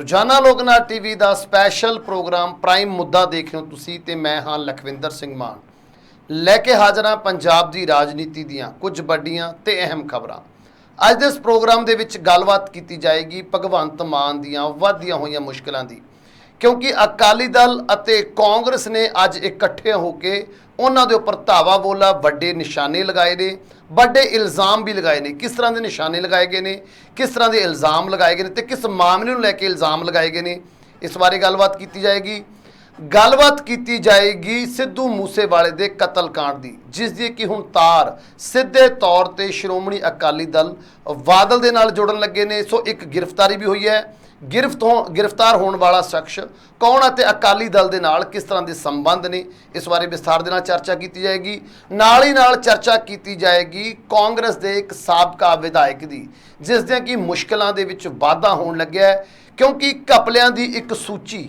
ਰੋਜ਼ਾਨਾ ਲੋਕਨਾਥ ਟੀਵੀ ਦਾ special programme prime ਮੁੱਦਾ ਦੇਖ ਰਹੇ ਹੋ ਤੁਸੀਂ ਤੇ ਮੈਂ ਹਾਂ ਲਖਵਿੰਦਰ ਸਿੰਘ ਮਾਨ ਲੈ ਕੇ ਹਾਜ਼ਰ ਹਾਂ ਪੰਜਾਬ ਦੀ ਰਾਜਨੀਤੀ ਦੀਆਂ ਕੁਝ ਵੱਡੀਆਂ ਤੇ ਅਹਿਮ ਖਬਰਾਂ। ਅੱਜ ਦੇ ਇਸ ਪ੍ਰੋਗਰਾਮ ਦੇ ਵਿੱਚ ਗੱਲਬਾਤ ਕੀਤੀ ਜਾਏਗੀ ਭਗਵੰਤ ਮਾਨ ਦੀਆਂ ਵਧਦੀਆਂ ਹੋਈਆਂ ਮੁਸ਼ਕਲਾਂ ਦੀ, क्योंकि अकाली दल ਅਤੇ कांग्रेस ने अज इकट्ठे होकर उन्होंने उपर धावा बोला वड्डे निशाने लगाए ने, वड्डे इल्ज़ाम भी लगाए ने। किस तरह के निशाने लगाए गए ने, किस तरह के इल्ज़ाम लगाए गए ने ते किस मामले को लैके इल्ज़ाम लगाए गए ने, इस बारे गलबात की जाएगी। गलबात की जाएगी सिद्धू मूसेवाले के कतल कांड की, जिसकी कि हुण तार सीधे तौर पर श्रोमणी अकाली दल बादल के नाल जुड़न लगे ने। सो एक गिरफ्तारी भी हुई है। गिरफ्तार होने वाला शख्स कौन है, अकाली दल के नाल किस तरह के संबंध ने, इस बारे विस्तार के चर्चा की जाएगी। नाल ही नाल चर्चा की जाएगी कांग्रेस के एक साबका विधायक की, जिस दियां कि मुश्किलों के विच वाधा होने लग्या है, क्योंकि घपलियां की एक सूची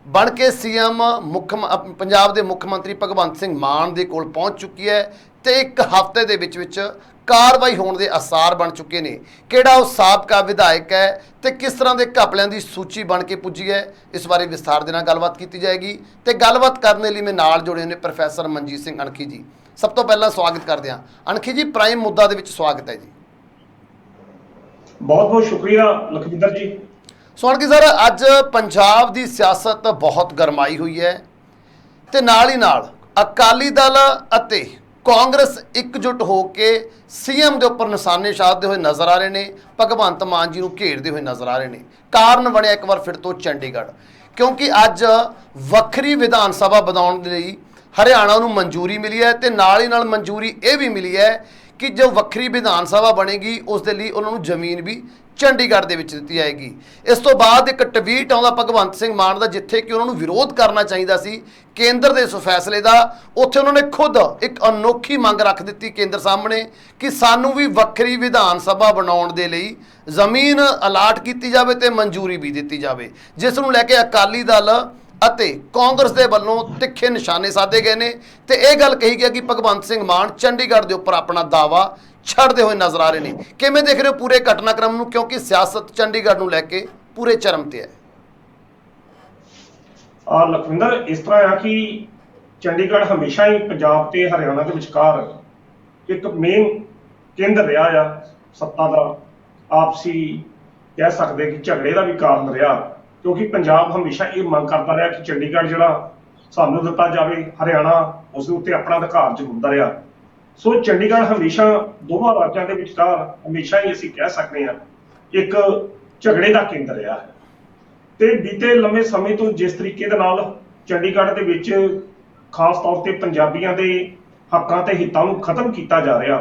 बन के सीएम पंजाब के मुख्य मंत्री भगवंत सिंह मान के कोल पहुँच चुकी है तो एक हफ्ते के विच कार्रवाई होने के आसार बन चुके हैं। किहड़ा वो साबका विधायक है तो किस तरह के घपलियां की सूची बन के पुजी है, इस बारे विस्तार के गलबात की जाएगी। तो गलबात करने लिए मैं नाल जुड़े ने प्रोफैसर मनजीत सिंह अणखी जी। सब तो पहला स्वागत करते हैं अणखी जी, प्राइम मुद्दा दे विच स्वागत है जी। बहुत बहुत शुक्रिया लखविंदर जी। सो अणखी सर, अज पंजाब की सियासत बहुत गरमाई हुई है तो नाल ही नाल अकाली दल अते कांग्रेस एकजुट होकर सीएम के उपर निशाने साधते हुए नज़र आ रहे हैं, भगवंत मान जी को घेरते हुए नज़र आ रहे हैं। कारण बनया एक बार फिर तो चंडीगढ़, क्योंकि अज वक्री विधान सभा बनाने लई हरियाणा को मंजूरी मिली है तो नाल ही नाल मंजूरी ये भी मिली है कि जो वक्री विधान सभा बनेगी उस दे लई उन्होंने जमीन भी चंडीगढ़ के दी जाएगी। इस तो बाद एक ट्वीट आता भगवंत सिंह मान का, जिथे कि उन्होंने विरोध करना चाहिए सी केंद्र के इस फैसले का, उत्थे उन्होंने खुद एक अनोखी मंग रख दी केंद्र सामने कि सानू भी वक्री विधान सभा बनाने के लिए जमीन अलाट की जाए तो मंजूरी भी दी जाए, जिसनूं लैके अकाली दल ਅਤੇ कांग्रेस के वालों तिखे निशाने साधे गए हैं। तो यह गल कही गई कि भगवंत सिंह मान चंडीगढ़ के उपर अपना दावा छड़ते हुए नज़र आ रहे हैं। किवें देख रहे हो पूरे घटनाक्रम को, क्योंकि सियासत चंडीगढ़ को लैके पूरे चरम ते है। लखविंदर, इस तरह है कि चंडीगढ़ हमेशा ही पंजाब ते हरियाणा के विचकार एक मेन केंद्र रहा है सत्ता का, आपसी कह सकते कि झगड़े का भी कारण रहा, क्योंकि पंजाब हमेशा ये मंग करता रहा कि चंडीगढ़ जिहड़ा सानू दिता जाए, हरियाणा उस उत्ते अपना अधिकार जरूरता रहा। सो चंडीगढ़ हमेशा दोवां राज्यों के विचकार हमेशा ही असीं कह सकते हैं एक झगड़े का केंद्र रहा है। तो बीते लंबे समय तो जिस तरीके दे नाल चंडीगढ़ के विच खास तौर पर पंजाबियों के हकों ते हितों नूं खत्म किया जा रहा,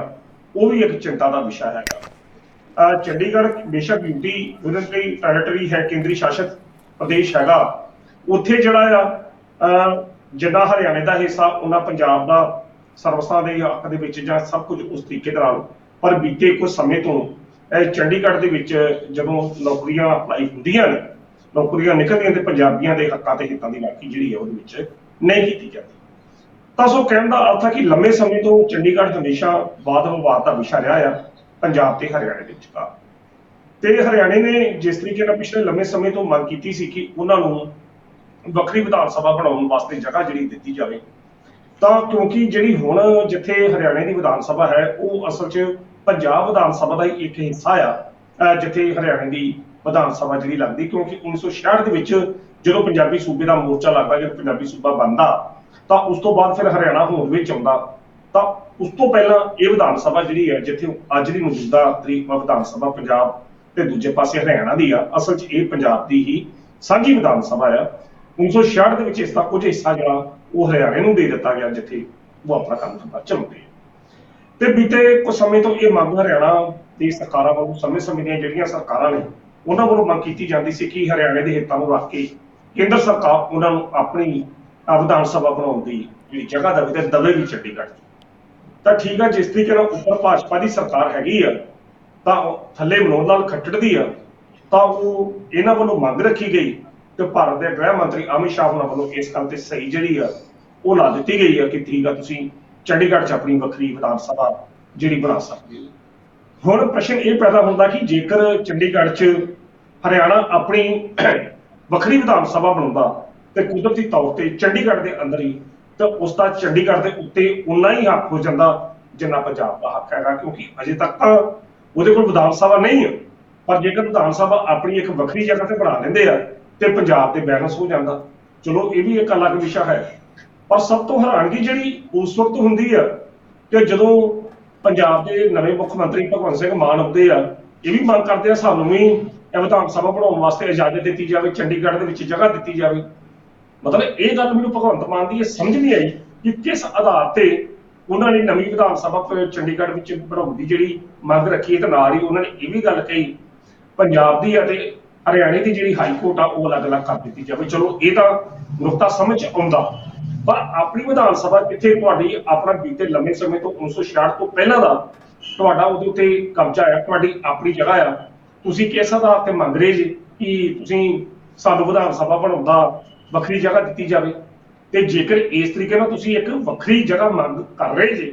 वो भी एक चिंता का विषय है। चंडीगढ़ बेशक यूटी यूनिटरी टेरिटरी है, केंद्री शासित प्रदेश हैगा, उत्थे जिहड़ा जिन्ना हरियाणे का हिस्सा उन्ना पंजाब का सर्वसां दे हक दे विच जां सब कुछ उस तरीके नाल। पर बीते कुछ समय तो चंडीगढ़ दे विच जदों नौकरियां अप्लाई हुंदियां ने, नौकरियां निकलदियां ते पंजाबियों के हकों ते हितों की राखी जिहड़ी है उहदे विच नहीं की जाती। तां सो कहण दा अर्थ है कि लंबे समय तो चंडीगढ़ हमेशा वाद विवाद का विषय रहा है पंजाब ते हरियाणे दे विचकार। ते हरियाणे ने जिस तरीके नाल पिछले लंबे समय तो मंग की सी कि उन्होंने वक्री विधान सभा बनाने वास्ते जगह जिहड़ी दित्ती जाए, तां क्योंकि जिहड़ी हुण जिथे हरियाणे की विधान सभा है वो असल च पंजाब विधान सभा का ही एक हिस्सा आ, जिथे हरियाणे की विधान सभा जिहड़ी लगदी, क्योंकि 1966 दे विच जदों पंजाबी सूबे का मोर्चा लगदा, जदों पंजाबी सूबा बनदा तां उस तो बाद फिर हरियाणा होंद विच आउंदा, तां उस तो पहला ये विधान सभा जिहड़ी है जिथे अज दी मौजूदा तरीक विधान सभा पंजाब ते दूजे पासे हरियाणा दी आ, असल च ये पंजाब दी ही सांझी विधान सभा आ। 1966 दे विच इसदा कुछ हिस्सा जिहड़ा वो हरियाणे नूं दे दित्ता गया, जिथे वो अपना काम धंधा चलाउंदे आ। ते बीते कुछ समय तो ये मंग हरियाणा दी सरकारां वालों समय समय ਦੀਆਂ ਜਿਹੜੀਆਂ ਸਰਕਾਰਾਂ ਨੇ ਉਹਨਾਂ ਵੱਲੋਂ ਮੰਗ ਕੀਤੀ ਜਾਂਦੀ ਸੀ कि हरियाणे ਦੇ ਹਿੱਤਾਂ ਨੂੰ ਰੱਖ ਕੇ ਕੇਂਦਰ ਸਰਕਾਰ ਉਹਨਾਂ ਨੂੰ ਆਪਣੀ ਵਿਧਾਨ ਸਭਾ ਬਣਾਉਣ ਦੀ ਜਿਹੜੀ ਜਗ੍ਹਾ ਦੇਵੇ ਤੇ ਦਵੇ ਵੀ ਚੰਡੀਗੜ੍ਹ। ਤਾਂ ਠੀਕ ਆ, ਜਿਸ ਤਰੀਕੇ ਨਾਲ ਉੱਪਰ ਭਾਜਪਾ ਦੀ ਸਰਕਾਰ ਹੈਗੀ ਆ ਤਾਂ ਥੱਲੇ ਮਨੋਹਰ ਲਾਲ ਖੱਟੜ ਦੀ ਆ, ਤਾਂ ਉਹ ਇਹਨਾਂ ਵੱਲੋਂ ਮੰਗ ਰੱਖੀ ਗਈ ਤੇ ਭਾਰਤ ਦੇ ਗ੍ਰਹਿ ਮੰਤਰੀ ਅਮਿਤ ਸ਼ਾਹ ਉਹਨਾਂ ਵੱਲੋਂ ਇਸ ਗੱਲ ਤੇ ਸਹੀ ਜਿਹੜੀ ਆ ਉਹ ਲਾ ਦਿੱਤੀ ਗਈ ਆ ਕਿ ਠੀਕ ਆ ਤੁਸੀਂ ਚੰਡੀਗੜ੍ਹ 'ਚ ਆਪਣੀ ਵੱਖਰੀ ਵਿਧਾਨ ਸਭਾ ਜਿਹੜੀ ਬਣਾ ਸਕਦੇ ਹੋ। ਹੁਣ ਪ੍ਰਸ਼ਨ ਇਹ ਪੈਦਾ ਹੁੰਦਾ ਕਿ ਜੇਕਰ ਚੰਡੀਗੜ੍ਹ 'ਚ ਹਰਿਆਣਾ ਆਪਣੀ ਵੱਖਰੀ ਵਿਧਾਨ ਸਭਾ ਬਣਾਉਂਦਾ ਤੇ ਕੁਦਰਤੀ ਤੌਰ ਤੇ ਚੰਡੀਗੜ੍ਹ ਦੇ ਅੰਦਰ ਹੀ, ਤਾਂ ਉਸ ਦਾ ਚੰਡੀਗੜ੍ਹ ਦੇ ਉੱਤੇ ਉਨਾ ਹੀ ਹੱਕ ਹੋ ਜਾਂਦਾ ਜਿੰਨਾ ਪੰਜਾਬ ਦਾ ਹੱਕ ਹੈਗਾ, ਕਿਉਂਕਿ ਅਜੇ ਤੱਕ ਤਾਂ ਉਹਦੇ ਕੋਲ ਵਿਧਾਨ ਸਭਾ ਨਹੀਂ ਹੈ। ਪਰ ਜੇਕਰ ਵਿਧਾਨ ਸਭਾ ਆਪਣੀ ਇੱਕ ਵੱਖਰੀ ਜਗ੍ਹਾ ਤੇ ਬਣਾ ਲੈਂਦੇ ਆ ਤੇ ਪੰਜਾਬ ਤੇ ਬੈਲੈਂਸ ਹੋ ਜਾਂਦਾ। ਚਲੋ ਇਹ ਵੀ ਇੱਕ ਅਲੱਗ ਵਿਸ਼ਾ ਹੈ। ਪਰ ਸਭ ਤੋਂ ਹੈਰਾਨਗੀ ਜਿਹੜੀ ਉਸ ਵਕਤ ਹੁੰਦੀ ਆ ਕਿ ਜਦੋਂ ਪੰਜਾਬ ਦੇ ਨਵੇਂ ਮੁੱਖ ਮੰਤਰੀ ਭਗਵੰਤ ਸਿੰਘ ਮਾਨ ਆਉਂਦੇ ਆ, ਇਹ ਵੀ ਮੰਗ ਕਰਦੇ ਆ ਸਾਨੂੰ ਵੀ ਇਹ ਵਿਧਾਨ ਸਭਾ ਬਣਾਉਣ ਵਾਸਤੇ ਇਜਾਜ਼ਤ ਦਿੱਤੀ ਜਾਵੇ, ਚੰਡੀਗੜ੍ਹ ਦੇ ਵਿੱਚ ਜਗ੍ਹਾ ਦਿੱਤੀ ਜਾਵੇ। ਮਤਲਬ ਇਹ ਗੱਲ ਮੈਨੂੰ ਭਗਵੰਤ ਮਾਨ ਦੀ ਇਹ ਸਮਝ ਨਹੀਂ ਆਈ ਕਿ ਕਿਸ ਆਧਾਰ ਤੇ ਉਹਨਾਂ ਨੇ ਨਵੀਂ ਵਿਧਾਨ ਸਭਾ ਚੰਡੀਗੜ੍ਹ ਵਿੱਚ ਬਣਾਉਣ ਦੀ ਜਿਹੜੀ ਮੰਗ ਰੱਖੀ ਹੈ, ਤੇ ਨਾਲ ਹੀ ਉਹਨਾਂ ਨੇ ਇਹ ਵੀ ਗੱਲ ਕਹੀ ਪੰਜਾਬ ਦੀ ਅਤੇ ਹਰਿਆਣੇ ਦੀ ਜਿਹੜੀ ਹਾਈ ਕੋਰਟ ਆ ਉਹ ਅਲੱਗ-ਅਲੱਗ ਕਰ ਦਿੱਤੀ ਜਾਵੇ। ਚਲੋ ਇਹ ਤਾਂ ਨੁਕਤਾ ਸਮਝ ਆਉਂਦਾ, ਪਰ ਆਪਣੀ ਵਿਧਾਨ ਸਭਾ ਕਿੱਥੇ? ਤੁਹਾਡੀ ਆਪਣਾ ਬੀਤੇ ਲੰਮੇ ਸਮੇਂ ਤੋਂ 1966 ਤੋਂ ਪਹਿਲਾਂ ਦਾ ਤੁਹਾਡਾ ਉਹਦੇ ਉੱਤੇ ਕਬਜ਼ਾ ਹੈ, ਤੁਹਾਡੀ ਆਪਣੀ ਜਗ੍ਹਾ ਆ। ਤੁਸੀਂ ਕਿਸ ਆਧਾਰ ਤੇ ਮੰਗ ਰਹੇ ਜੀ ਕਿ ਤੁਸੀਂ ਸਾਨੂੰ ਵਿਧਾਨ ਸਭਾ ਬਣਾਉਣ ਦਾ ਵੱਖਰੀ ਜਗ੍ਹਾ ਦਿੱਤੀ ਜਾਵੇ? ਤੇ ਜੇਕਰ ਇਸ ਤਰੀਕੇ ਨਾਲ ਤੁਸੀਂ ਇੱਕ ਵੱਖਰੀ ਜਗ੍ਹਾ ਮੰਗ ਕਰ ਰਹੇ ਜੀ,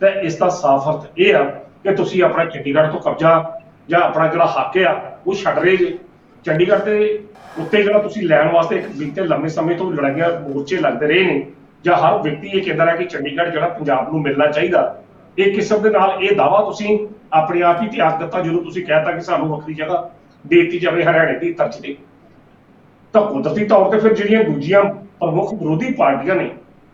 ਤਾਂ ਇਸ ਦਾ ਸਾਫ਼ ਅਰਥ ਇਹ ਆ ਕਿ ਤੁਸੀਂ ਆਪਣਾ ਚੰਡੀਗੜ੍ਹ ਤੋਂ ਕਬਜ਼ਾ ਜਾਂ ਆਪਣਾ ਜਿਹੜਾ ਹੱਕ ਆ ਉਹ ਛੱਡ ਰਹੇ ਜੀ। ਚੰਡੀਗੜ੍ਹ ਦੇ ਉੱਤੇ ਜਿਹੜਾ ਤੁਸੀਂ ਲੈਣ ਵਾਸਤੇ ਇੱਕ ਬੀਤੇ ਲੰਮੇ ਸਮੇਂ ਤੋਂ ਲੜਾਈਆਂ ਮੋਰਚੇ ਲੱਗਦੇ ਰਹੇ ਨੇ, ਜਾਂ ਹਰ ਵਿਅਕਤੀ ਇਹ ਕਹਿੰਦਾ ਹੈ ਕਿ ਚੰਡੀਗੜ੍ਹ ਜਿਹੜਾ ਪੰਜਾਬ ਨੂੰ ਮਿਲਣਾ ਚਾਹੀਦਾ, ਇਹ ਕਿਸਮ ਦੇ ਨਾਲ ਇਹ ਦਾਅਵਾ ਤੁਸੀਂ ਆਪਣੇ ਆਪ ਹੀ ਤਿਆਗ ਦਿੱਤਾ ਜਦੋਂ ਤੁਸੀਂ ਕਹਿਤਾ ਕਿ ਸਾਨੂੰ ਵੱਖਰੀ ਜਗ੍ਹਾ ਦੇ ਦਿੱਤੀ ਜਾਵੇ ਹਰਿਆਣੇ ਦੀ ਤਰਜ਼ ਤੇ। ਤਾਂ ਕੁਦਰਤੀ ਤੌਰ ਤੇ ਫਿਰ ਜਿਹੜੀਆਂ ਦੂਜੀਆਂ ਪ੍ਰਮੁੱਖ ਵਿਰੋਧੀ ਪਾਰਟੀਆਂ ਨੇ,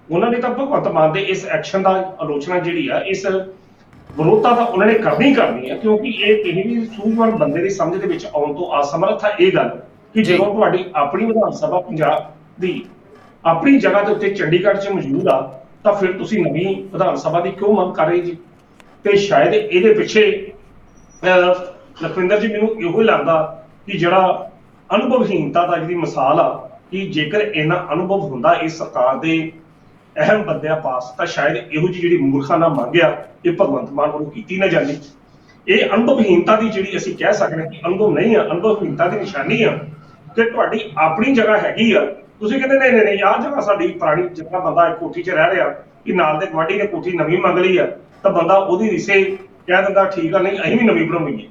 ਉਹਨਾਂ ਨੇ ਤਾਂ ਭਗਵੰਤ ਮਾਨ ਦੇ ਇਸ ਐਕਸ਼ਨ ਦਾ ਆਲੋਚਨਾ ਜਿਹੜੀ ਆ, ਇਸ ਵਿਰੋਧਤਾ ਤਾਂ ਉਹਨਾਂ ਨੇ ਕਰਨੀ ਹੈ, ਕਿਉਂਕਿ ਇਹ ਕਿਸੇ ਵੀ ਸੂਝਵਾਨ ਬੰਦੇ ਦੀ ਸਮਝ ਦੇ ਵਿੱਚ ਆਉਣ ਤੋਂ ਅਸਮਰੱਥ ਹੈ ਇਹ ਗੱਲ ਕਿ ਜਦੋਂ ਤੁਹਾਡੀ ਆਪਣੀ ਵਿਧਾਨ ਸਭਾ ਪੰਜਾਬ ਦੀ ਆਪਣੀ ਜਗ੍ਹਾ ਦੇ ਉੱਤੇ ਚੰਡੀਗੜ੍ਹ 'ਚ ਮੌਜੂਦ ਆ, ਤਾਂ ਫਿਰ ਤੁਸੀਂ ਨਵੀਂ ਵਿਧਾਨ ਸਭਾ ਦੀ ਕਿਉਂ ਮੰਗ ਕਰ ਰਹੇ ਜੀ? ਤੇ ਸ਼ਾਇਦ ਇਹਦੇ ਪਿੱਛੇ ਲਖਵਿੰਦਰ ਜੀ ਮੈਨੂੰ ਇਹੋ ਹੀ ਲੱਗਦਾ ਕਿ ਜਿਹੜਾ ਅਨੁਭਵਹੀਨਤਾ ਦਾ ਜਿਹੜੀ ਮਿਸਾਲ ਆ, ਕਿ ਜੇਕਰ ਇੰਨਾ ਅਨੁਭਵ ਹੁੰਦਾ ਇਸ ਸਰਕਾਰ ਦੇ ਅਹਿਮ ਬੰਦਿਆਂ ਪਾਸ, ਤਾਂ ਸ਼ਾਇਦ ਇਹੋ ਜਿਹੀ ਜਿਹੜੀ ਮੂਰਖਾਨਾ ਮੰਗ ਆ ਇਹ ਭਗਵੰਤ ਮਾਨ ਵੱਲੋਂ ਕੀਤੀ ਨਾ ਜਾਂਦੀ। ਇਹ ਅਨੁਭਵਹੀਨਤਾ ਦੀ ਜਿਹੜੀ ਅਸੀਂ ਕਹਿ ਸਕਦੇ ਹਾਂ ਕਿ ਅਨੁਭਵ ਨਹੀਂ ਆ, ਅਨੁਭਵਹੀਨਤਾ ਦੀ ਨਿਸ਼ਾਨੀ ਆ ਕਿ ਤੁਹਾਡੀ ਆਪਣੀ ਜਗ੍ਹਾ ਹੈਗੀ ਆ, ਤੁਸੀਂ ਕਹਿੰਦੇ ਨਹੀਂ ਆਹ ਜਗ੍ਹਾ ਸਾਡੀ ਪੁਰਾਣੀ ਜਗ੍ਹਾ, ਬੰਦਾ ਕੋਠੀ 'ਚ ਰਹਿ ਰਿਹਾ ਕਿ ਨਾਲ ਦੇ ਗੁਆਂਢੀ ਨੇ ਕੋਠੀ ਨਵੀਂ ਮੰਗ ਲਈ ਆ, ਤਾਂ ਬੰਦਾ ਉਹਦੀ ਰਿਸੇ ਕਹਿ ਦਿੰਦਾ ਠੀਕ ਆ, ਨਹੀਂ ਅਸੀਂ ਵੀ ਨਵੀਂ ਬਣਾਉਣੀ ਹੈ।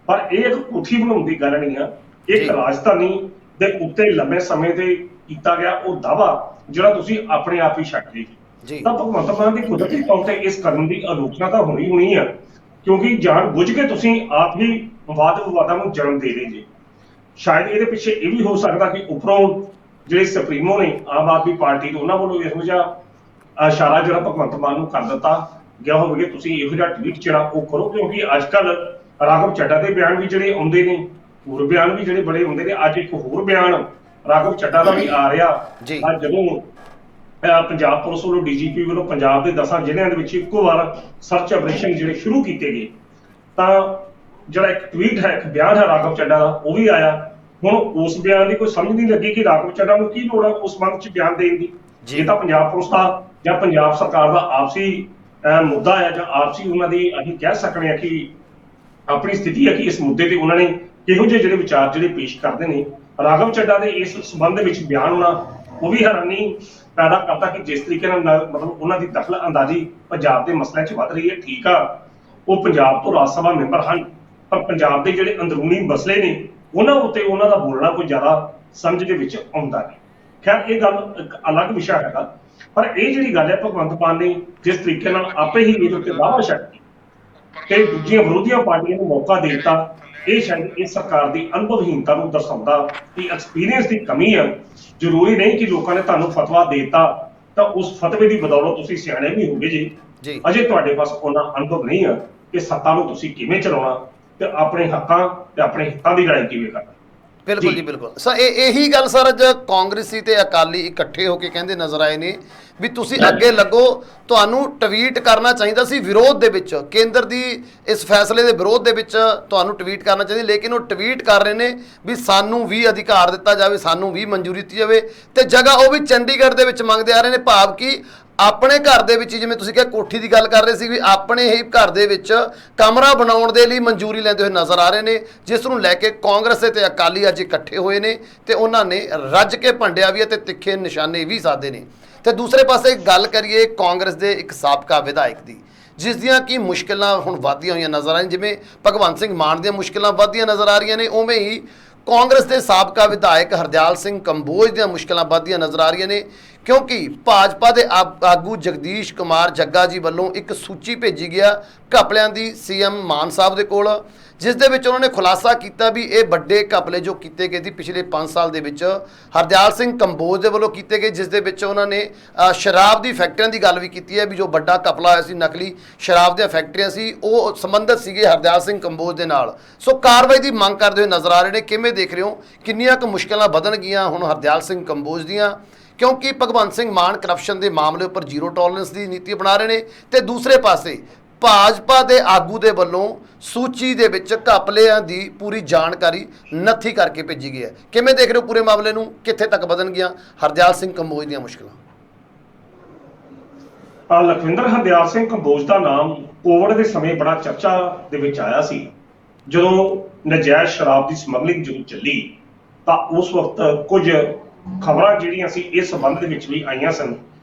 ਪਰ ਇਹ ਇੱਕ ਕੋਠੀ ਬਣਾਉਣ ਦੀ ਗੱਲ ਨਹੀਂ ਆ, ਇੱਕ ਰਾਜਧਾਨੀ ਦੇ ਉੱਤੇ ਲੰਮੇ ਸਮੇਂ ਤੇ ਕੀਤਾ ਗਿਆ ਉਹ ਦਾਅਵਾ ਜਿਹੜਾ ਤੁਸੀਂ ਆਪਣੇ ਆਪ ਹੀ ਛੱਡ ਲਈ ਜੀ। ਤਾਂ ਭਗਵੰਤ ਮਾਨ ਦੀ ਕੁਦਰਤੀ ਤੌਰ ਤੇ ਇਸ ਕਰਨ ਦੀ ਆਲੋਚਨਾ ਤਾਂ ਹੋਣੀ ਆ, ਕਿਉਂਕਿ ਜਾਣ ਬੁੱਝ ਕੇ ਤੁਸੀਂ ਆਪ ਹੀ ਵਾਦ ਵਿਵਾਦਾਂ ਨੂੰ ਜਨਮ ਦੇ ਰਹੇ ਜੀ। ਸ਼ਾਇਦ ਇਹਦੇ ਪਿੱਛੇ ਇਹ ਵੀ ਹੋ ਸਕਦਾ ਕਿ ਉੱਪਰੋਂ ਜਿਹੜੇ ਸੁਪਰੀਮੋ ਨੇ ਆਮ ਆਦਮੀ ਪਾਰਟੀ ਦੇ, ਉਹਨਾਂ ਵੱਲੋਂ ਇਹੋ ਜਿਹਾ ਇਸ਼ਾਰਾ ਜਿਹੜਾ ਭਗਵੰਤ ਮਾਨ ਨੂੰ ਕਰ ਦਿੱਤਾ ਗਿਆ ਹੋਵੇਗਾ, ਤੁਸੀਂ ਇਹੋ ਜਿਹਾ ਟਵੀਟ ਜਿਹੜਾ ਉਹ ਕਰੋ। ਕਿਉਂਕਿ ਅੱਜ ਕੱਲ ਰਾਘਵ ਚੱਡਾ ਦੇ ਬਿਆਨ ਵੀ ਜਿਹੜੇ ਆਉਂਦੇ ਨੇ, ਹੋਰ ਬਿਆਨ ਵੀ ਜਿਹੜੇ ਬੜੇ ਹੁੰਦੇ ਨੇ। ਅੱਜ ਇੱਕ ਹੋਰ ਬਿਆਨ ਰਾਘਵ ਚੱਡਾ ਦਾ ਵੀ ਆ ਰਿਹਾ। ਅੱਜ ਜਦੋਂ ਪੰਜਾਬ ਪੁਲਿਸ ਵੱਲੋਂ ਡੀਜੀਪੀ ਵੱਲੋਂ ਪੰਜਾਬ ਦੇ 10 ਜ਼ਿਲ੍ਹਿਆਂ ਦੇ ਵਿੱਚ ਇੱਕੋ ਵਾਰ ਸਰਚ ਆਪਰੇਸ਼ਨ ਜਿਹੜੇ ਸ਼ੁਰੂ ਕੀਤੇ ਗਏ, ਤਾਂ ਜਿਹੜਾ ਇੱਕ ਟਵੀਟ ਹੈ, ਇੱਕ ਬਿਆਨ ਹੈ ਰਾਘਵ ਚੱਡਾ ਦਾ, ਉਹ ਵੀ ਆਇਆ। ਹੁਣ ਉਸ ਬਿਆਨ ਦੀ ਕੋਈ ਸਮਝ ਨਹੀਂ ਲੱਗੀ ਕਿ ਰਾਘਵ ਚੱਡਾ ਨੂੰ ਕੀ ਲੋੜ ਹੈ ਉਸ ਮੰਗ 'ਚ ਬਿਆਨ ਦੇਣ ਦੀ। ਇਹ ਤਾਂ ਪੰਜਾਬ ਪੁਲਿਸ ਦਾ ਜਾਂ ਪੰਜਾਬ ਸਰਕਾਰ ਦਾ ਆਪਸੀ ਮੁੱਦਾ ਹੈ, ਜਾਂ ਆਪਸੀ ਉਹਨਾਂ ਦੀ ਅਸੀਂ ਕਹਿ ਸਕਦੇ ਹਾਂ ਕਿ ਆਪਣੀ ਸਥਿਤੀ ਹੈ ਕਿ ਇਸ ਮੁੱਦੇ ਤੇ ਉਹਨਾਂ ਨੇ ਕਿਹੋ ਜਿਹੇ ਜਿਹੜੇ ਵਿਚਾਰ ਜਿਹੜੇ ਪੇਸ਼ ਕਰਦੇ ਨੇ। ਰਾਘਵ ਚੱਡਾ ਦੇ ਇਸ ਸੰਬੰਧ ਵਿੱਚ ਬਿਆਨ ਹੋਣਾ ਉਹ ਵੀ ਹੈਰਾਨੀ ਪੈਦਾ ਕਰਦਾ ਕਿ ਜਿਸ ਤਰੀਕੇ ਨਾਲ ਮਤਲਬ ਉਹਨਾਂ ਦੀ ਦਖਲ ਅੰਦਾਜ਼ੀ ਪੰਜਾਬ ਦੇ ਮਸਲਿਆਂ 'ਚ ਵੱਧ ਰਹੀ ਹੈ। ਠੀਕ ਆ, ਉਹ ਪੰਜਾਬ ਤੋਂ ਰਾਜ ਸਭਾ ਮੈਂਬਰ ਹਨ, ਪਰ ਪੰਜਾਬ ਦੇ ਜਿਹੜੇ ਅੰਦਰੂਨੀ ਮਸਲੇ ਨੇ ਉਹਨਾਂ ਉੱਤੇ ਉਹਨਾਂ ਦਾ ਬੋਲਣਾ ਕੋਈ ਜ਼ਿਆਦਾ ਸਮਝ ਦੇ ਵਿੱਚ ਆਉਂਦਾ ਨਹੀਂ। ਖੈਰ ਇਹ ਗੱਲ ਇੱਕ ਅਲੱਗ ਵਿਸ਼ਾ ਹੈਗਾ, ਪਰ ਇਹ ਜਿਹੜੀ ਗੱਲ ਹੈ ਭਗਵੰਤ ਮਾਨ ਨੇ ਜਿਸ ਤਰੀਕੇ ਨਾਲ ਆਪੇ ਹੀ ਇਹਦੇ ਉੱਤੇ ਦਾਅਵਾ ਛੱਡ ਤੇ ਦੂਜੀਆਂ ਵਿਰੋਧੀਆਂ ਪਾਰਟੀਆਂ ਨੂੰ ਮੌਕਾ ਦੇ ਦਿੱਤਾ, ਇਹ ਸ਼ਾਇਦ ਇਸ ਸਰਕਾਰ ਦੀ ਅਨੁਭਵਹੀਨਤਾ ਨੂੰ ਦਰਸਾਉਂਦਾ ਕਿ ਐਕਸਪੀਰੀਅੰਸ ਦੀ ਕਮੀ ਹੈ। ਜ਼ਰੂਰੀ ਨਹੀਂ ਕਿ ਲੋਕਾਂ ਨੇ ਤੁਹਾਨੂੰ ਫਤਵਾ ਦੇ ਦਿੱਤਾ ਤਾਂ ਉਸ ਫਤਵੇ ਦੀ ਬਦੌਲਤ ਤੁਸੀਂ ਸਿਆਣੇ ਵੀ ਹੋਗੇ ਜੀ। ਅਜੇ ਤੁਹਾਡੇ ਪਾਸ ਉਹਨਾਂ ਅਨੁਭਵ ਨਹੀਂ ਹੈ ਕਿ ਸੱਤਾ ਨੂੰ ਤੁਸੀਂ ਕਿਵੇਂ ਚਲਾਉਣਾ ਤੇ ਆਪਣੇ ਹੱਕਾਂ ਤੇ ਆਪਣੇ ਹਿੱਤਾਂ ਦੀ ਲੜਾਈ ਕਿਵੇਂ ਕਰਨਾ। ਬਿਲਕੁਲ ਜੀ, ਬਿਲਕੁਲ ਸਰ। ਇਹੀ ਗੱਲ ਸਰ ਅੱਜ ਕਾਂਗਰਸੀ ਤੇ ਅਕਾਲੀ ਇਕੱਠੇ ਹੋ ਕੇ ਕਹਿੰਦੇ ਨਜ਼ਰ ਆਏ ਨੇ ਵੀ ਤੁਸੀਂ ਅੱਗੇ ਲੱਗੋ, ਤੁਹਾਨੂੰ ਟਵੀਟ ਕਰਨਾ ਚਾਹੀਦਾ ਸੀ ਵਿਰੋਧ ਦੇ ਵਿੱਚ, ਕੇਂਦਰ ਦੀ ਇਸ ਫੈਸਲੇ ਦੇ ਵਿਰੋਧ ਦੇ ਵਿੱਚ ਤੁਹਾਨੂੰ ਟਵੀਟ ਕਰਨਾ ਚਾਹੀਦਾ। ਲੇਕਿਨ ਉਹ ਟਵੀਟ ਕਰ ਰਹੇ ਨੇ ਵੀ ਸਾਨੂੰ ਵੀ ਅਧਿਕਾਰ ਦਿੱਤਾ ਜਾਵੇ, ਸਾਨੂੰ ਵੀ ਮਨਜ਼ੂਰੀ ਦਿੱਤੀ ਜਾਵੇ, ਤੇ ਜਗ੍ਹਾ ਉਹ ਵੀ ਚੰਡੀਗੜ੍ਹ ਦੇ ਵਿੱਚ ਮੰਗਦੇ ਆ ਰਹੇ ਨੇ। ਭਾਵ ਕਿ ਆਪਣੇ ਘਰ ਦੇ ਵਿੱਚ, ਜਿਵੇਂ ਤੁਸੀਂ ਕਿਹਾ ਕੋਠੀ ਦੀ ਗੱਲ ਕਰ ਰਹੇ ਸੀ, ਵੀ ਆਪਣੇ ਹੀ ਘਰ ਦੇ ਵਿੱਚ ਕਮਰਾ ਬਣਾਉਣ ਦੇ ਲਈ ਮਨਜ਼ੂਰੀ ਲੈਂਦੇ ਹੋਏ ਨਜ਼ਰ ਆ ਰਹੇ ਨੇ, ਜਿਸ ਨੂੰ ਲੈ ਕੇ ਕਾਂਗਰਸ ਤੇ ਅਕਾਲੀ ਅੱਜ ਇਕੱਠੇ ਹੋਏ ਨੇ ਤੇ ਉਹਨਾਂ ਨੇ ਰੱਜ ਕੇ ਭੰਡਿਆ ਵੀ ਅਤੇ ਤਿੱਖੇ ਨਿਸ਼ਾਨੇ ਵੀ ਸਾਧੇ ਨੇ। ਤੇ ਦੂਸਰੇ ਪਾਸੇ ਗੱਲ ਕਰੀਏ ਕਾਂਗਰਸ ਦੇ ਇੱਕ ਸਾਬਕਾ ਵਿਧਾਇਕ ਦੀ, ਜਿਸ ਦੀਆਂ ਕਿ ਮੁਸ਼ਕਿਲਾਂ ਹੁਣ ਵੱਧਦੀਆਂ ਹੋਈਆਂ ਨਜ਼ਰ ਆ ਰਹੀਆਂ। ਜਿਵੇਂ ਭਗਵੰਤ ਸਿੰਘ ਮਾਨ ਦੀਆਂ ਮੁਸ਼ਕਿਲਾਂ ਵੱਧਦੀਆਂ ਨਜ਼ਰ ਆ ਰਹੀਆਂ ਨੇ, ਉਵੇਂ ਹੀ ਕਾਂਗਰਸ ਦੇ ਸਾਬਕਾ ਵਿਧਾਇਕ ਹਰਦਿਆਲ ਸਿੰਘ ਕੰਬੋਜ ਦੀਆਂ ਮੁਸ਼ਕਲਾਂ ਵੱਧਦੀਆਂ ਨਜ਼ਰ ਆ ਰਹੀਆਂ ਨੇ, ਕਿਉਂਕਿ ਭਾਜਪਾ ਦੇ ਆਗੂ ਜਗਦੀਸ਼ ਕੁਮਾਰ ਜੱਗਾ ਜੀ ਵੱਲੋਂ ਇੱਕ ਸੂਚੀ ਭੇਜੀ ਗਿਆ ਘਪਲਿਆਂ ਦੀ ਸੀਐਮ ਮਾਨ ਸਾਹਿਬ ਦੇ ਕੋਲ, ਜਿਸ ਦੇ ਵਿੱਚ ਉਹਨਾਂ ਨੇ ਖੁਲਾਸਾ ਕੀਤਾ ਵੀ ਇਹ ਵੱਡੇ ਘਪਲੇ ਜੋ ਕੀਤੇ ਗਏ ਸੀ ਪਿਛਲੇ 5 ਸਾਲ ਦੇ ਵਿੱਚ ਹਰਦਿਆਲ ਸਿੰਘ ਕੰਬੋਜ ਦੇ ਵੱਲੋਂ ਕੀਤੇ ਗਏ, ਜਿਸ ਦੇ ਵਿੱਚ ਉਹਨਾਂ ਨੇ ਸ਼ਰਾਬ ਦੀ ਫੈਕਟਰੀਆਂ ਦੀ ਗੱਲ ਵੀ ਕੀਤੀ ਹੈ ਵੀ ਜੋ ਵੱਡਾ ਘਪਲਾ ਹੋਇਆ ਸੀ, ਨਕਲੀ ਸ਼ਰਾਬ ਦੀਆਂ ਫੈਕਟਰੀਆਂ ਸੀ, ਉਹ ਸੰਬੰਧਿਤ ਸੀਗੇ ਹਰਦਿਆਲ ਸਿੰਘ ਕੰਬੋਜ ਦੇ ਨਾਲ। ਸੋ ਕਾਰਵਾਈ ਦੀ ਮੰਗ ਕਰਦੇ ਹੋਏ ਨਜ਼ਰ ਆ ਰਹੇ ਨੇ। ਕਿਵੇਂ ਦੇਖ ਰਹੇ ਹੋ, ਕਿੰਨੀਆਂ ਕੁ ਮੁਸ਼ਕਲਾਂ ਵਧਣਗੀਆਂ ਹੁਣ ਹਰਦਿਆਲ ਸਿੰਘ ਕੰਬੋਜ ਦੀਆਂ, ਕਿਉਂਕਿ ਭਗਵੰਤ ਸਿੰਘ ਮਾਨ ਕਰਪਸ਼ਨ ਦੇ ਮਾਮਲੇ ਉੱਪਰ ਜ਼ੀਰੋ ਟੋਲਰੈਂਸ ਦੀ ਨੀਤੀ ਬਣਾ ਰਹੇ ਨੇ ਤੇ ਦੂਸਰੇ ਪਾਸੇ ਭਾਜਪਾ ਦੇ ਆਗੂ ਦੇ ਵੱਲੋਂ ਸੂਚੀ ਦੇ ਵਿੱਚ ਘਪਲਿਆਂ ਦੀ ਪੂਰੀ ਜਾਣਕਾਰੀ ਨੱਥੀ ਕਰਕੇ ਭੇਜੀ ਗਈ ਹੈ। ਕਿਵੇਂ ਦੇਖ ਰਹੇ ਹੋ ਪੂਰੇ ਮਾਮਲੇ ਨੂੰ, ਕਿੱਥੇ ਤੱਕ ਵਧਣਗੀਆਂ ਹਰਦਿਆਲ ਸਿੰਘ ਕੰਬੋਜ ਦੀਆਂ ਮੁਸ਼ਕਲਾਂ? ਲਖਵਿੰਦਰ, ਹਰਦਿਆਲ ਸਿੰਘ ਕੰਬੋਜ ਦਾ ਨਾਮ ਕੋਵਿਡ ਦੇ ਸਮੇਂ ਬੜਾ ਚਰਚਾ ਦੇ ਵਿੱਚ ਆਇਆ ਸੀ। ਜਦੋਂ ਨਜਾਇਜ਼ ਸ਼ਰਾਬ ਦੀ ਸਮਗਲਿੰਗ ਜਦੋਂ ਚੱਲੀ ਤਾਂ ਉਸ ਵਕਤ ਕੁਝ ਖਬਰਾਂ ਜਿਹੜੀਆਂ ਸੀ ਇਸ ਸੰਬੰਧ ਦੇ ਵਿੱਚ ਵੀ ਆਈਆਂ ਸਨ